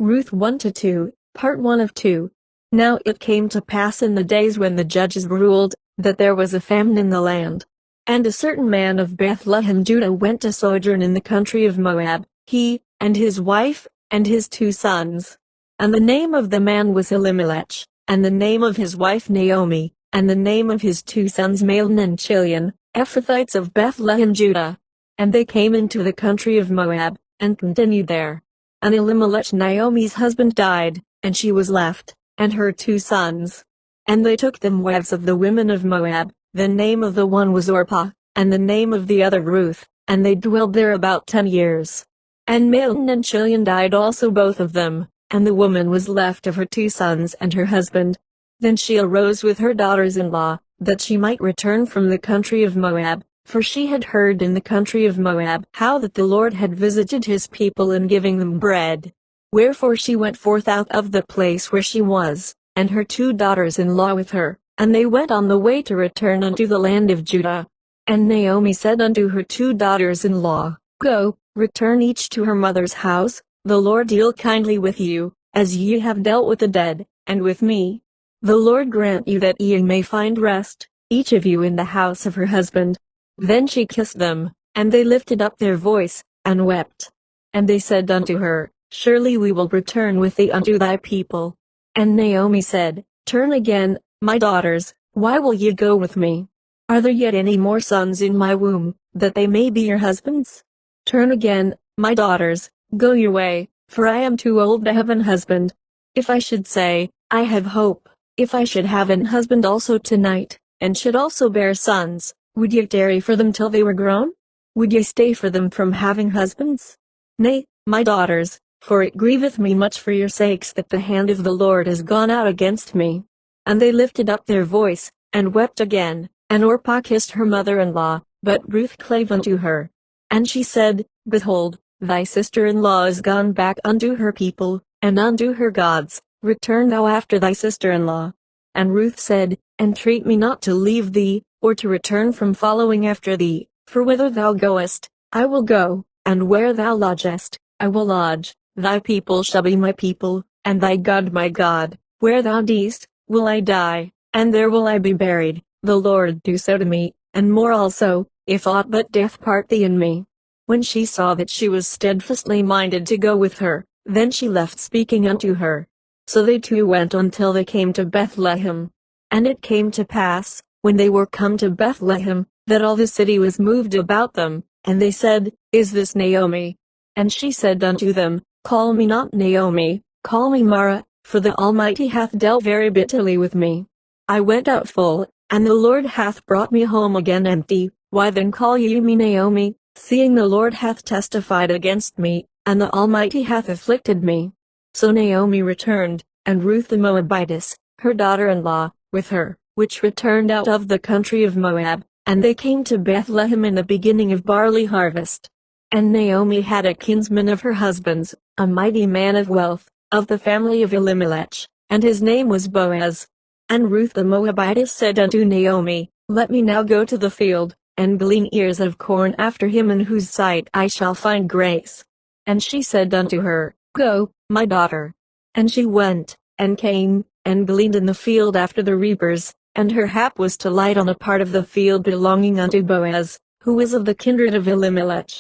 Ruth 1-2, Part 1 of 2. Now it came to pass in the days when the judges ruled, that there was a famine in the land. And a certain man of Bethlehem Judah went to sojourn in the country of Moab, he, and his wife, and his 2 sons. And the name of the man was Elimelech, and the name of his wife Naomi, and the name of his 2 sons Mahlon and Chilion, Ephrathites of Bethlehem Judah. And they came into the country of Moab, and continued there. And Elimelech Naomi's husband died, and she was left, and her 2 sons. And they took them wives of the women of Moab. The name of the one was Orpah, and the name of the other Ruth, and they dwelled there about 10 years. And Mahlon and Chilion died also both of them, and the woman was left of her 2 sons and her husband. Then she arose with her daughters-in-law, that she might return from the country of Moab. For she had heard in the country of Moab how that the Lord had visited his people in giving them bread. Wherefore she went forth out of the place where she was, and her 2 daughters-in-law with her, and they went on the way to return unto the land of Judah. And Naomi said unto her 2 daughters-in-law, Go, return each to her mother's house, the Lord deal kindly with you, as ye have dealt with the dead, and with me. The Lord grant you that ye may find rest, each of you in the house of her husband. Then she kissed them, and they lifted up their voice, and wept. And they said unto her, Surely we will return with thee unto thy people. And Naomi said, Turn again, my daughters, why will ye go with me? Are there yet any more sons in my womb, that they may be your husbands? Turn again, my daughters, go your way, for I am too old to have an husband. If I should say, I have hope, if I should have an husband also tonight, and should also bear sons, would ye tarry for them till they were grown? Would ye stay for them from having husbands? Nay, my daughters, for it grieveth me much for your sakes that the hand of the Lord is gone out against me. And they lifted up their voice, and wept again, and Orpah kissed her mother-in-law, but Ruth clave unto her. And she said, Behold, thy sister-in-law is gone back unto her people, and unto her gods, return thou after thy sister-in-law. And Ruth said, Entreat me not to leave thee, or to return from following after thee, for whither thou goest, I will go, and where thou lodgest, I will lodge. Thy people shall be my people, and thy God my God. Where thou diest, will I die, and there will I be buried. The Lord do so to me, and more also, if aught but death part thee and me. When she saw that she was steadfastly minded to go with her, then she left speaking unto her. So they 2 went until they came to Bethlehem. And it came to pass, when they were come to Bethlehem, that all the city was moved about them, and they said, Is this Naomi? And she said unto them, Call me not Naomi, call me Mara, for the Almighty hath dealt very bitterly with me. I went out full, and the Lord hath brought me home again empty. Why then call ye me Naomi, seeing the Lord hath testified against me, and the Almighty hath afflicted me? So Naomi returned, and Ruth the Moabitess, her daughter-in-law, with her, which returned out of the country of Moab, and they came to Bethlehem in the beginning of barley harvest. And Naomi had a kinsman of her husband's, a mighty man of wealth, of the family of Elimelech, and his name was Boaz. And Ruth the Moabitess said unto Naomi, Let me now go to the field, and glean ears of corn after him in whose sight I shall find grace. And she said unto her, Go, my daughter. And she went, and came, and gleaned in the field after the reapers, and her hap was to light on a part of the field belonging unto Boaz, who was of the kindred of Elimelech.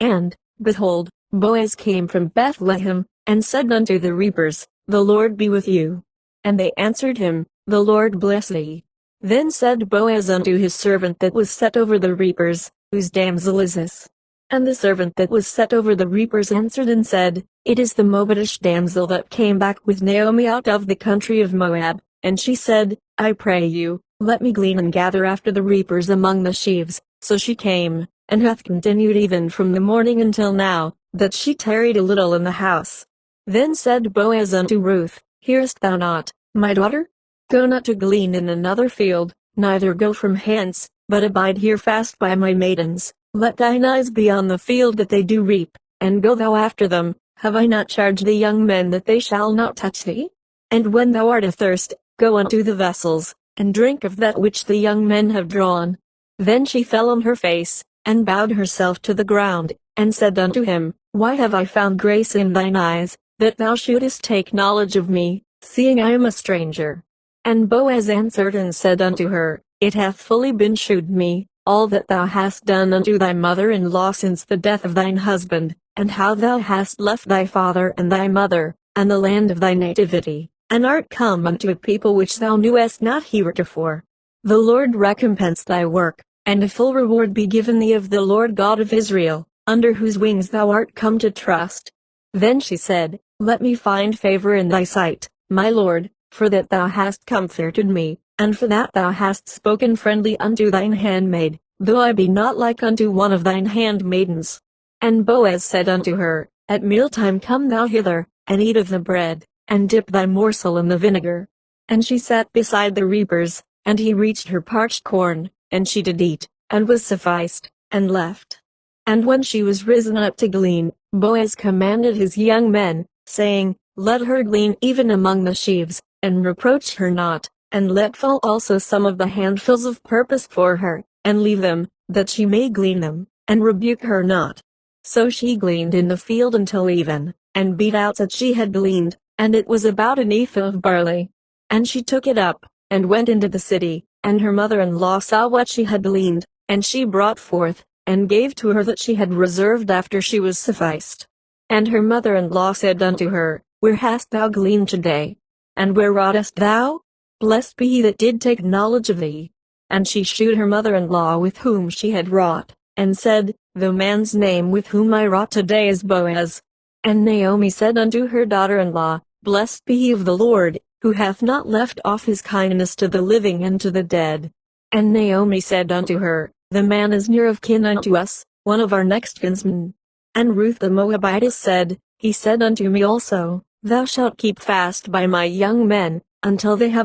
And, behold, Boaz came from Bethlehem, and said unto the reapers, The Lord be with you. And they answered him, The Lord bless thee. Then said Boaz unto his servant that was set over the reapers, Whose damsel is this? And the servant that was set over the reapers answered and said, It is the Moabitish damsel that came back with Naomi out of the country of Moab. And she said, I pray you, let me glean and gather after the reapers among the sheaves. So she came, and hath continued even from the morning until now, that she tarried a little in the house. Then said Boaz unto Ruth, Hearest thou not, my daughter? Go not to glean in another field, neither go from hence, but abide here fast by my maidens. Let thine eyes be on the field that they do reap, and go thou after them. Have I not charged the young men that they shall not touch thee? And when thou art athirst, go unto the vessels, and drink of that which the young men have drawn. Then she fell on her face, and bowed herself to the ground, and said unto him, Why have I found grace in thine eyes, that thou shouldest take knowledge of me, seeing I am a stranger. And Boaz answered and said unto her, It hath fully been shewed me, all that thou hast done unto thy mother-in-law since the death of thine husband, and how thou hast left thy father and thy mother, and the land of thy nativity, and art come unto a people which thou knewest not heretofore. The Lord recompense thy work, and a full reward be given thee of the Lord God of Israel, under whose wings thou art come to trust. Then she said, Let me find favor in thy sight, my Lord, for that thou hast comforted me, and for that thou hast spoken friendly unto thine handmaid, though I be not like unto one of thine handmaidens. And Boaz said unto her, At mealtime come thou hither, and eat of the bread, and dip thy morsel in the vinegar. And she sat beside the reapers, and he reached her parched corn, and she did eat, and was sufficed, and left. And when she was risen up to glean, Boaz commanded his young men, saying, Let her glean even among the sheaves, and reproach her not, and let fall also some of the handfuls of purpose for her, and leave them, that she may glean them, and rebuke her not. So she gleaned in the field until even, and beat out that she had gleaned, and it was about an ephah of barley. And she took it up, and went into the city, and her mother-in-law saw what she had gleaned, and she brought forth, and gave to her that she had reserved after she was sufficed. And her mother-in-law said unto her, Where hast thou gleaned today? And where wroughtest thou? Blessed be he that did take knowledge of thee. And she shewed her mother-in-law with whom she had wrought, and said, The man's name with whom I wrought today is Boaz. And Naomi said unto her daughter-in-law, Blessed be he of the Lord, who hath not left off his kindness to the living and to the dead. And Naomi said unto her, The man is near of kin unto us, one of our next kinsmen. And Ruth the Moabitess said, He said unto me also, Thou shalt keep fast by my young men, until they have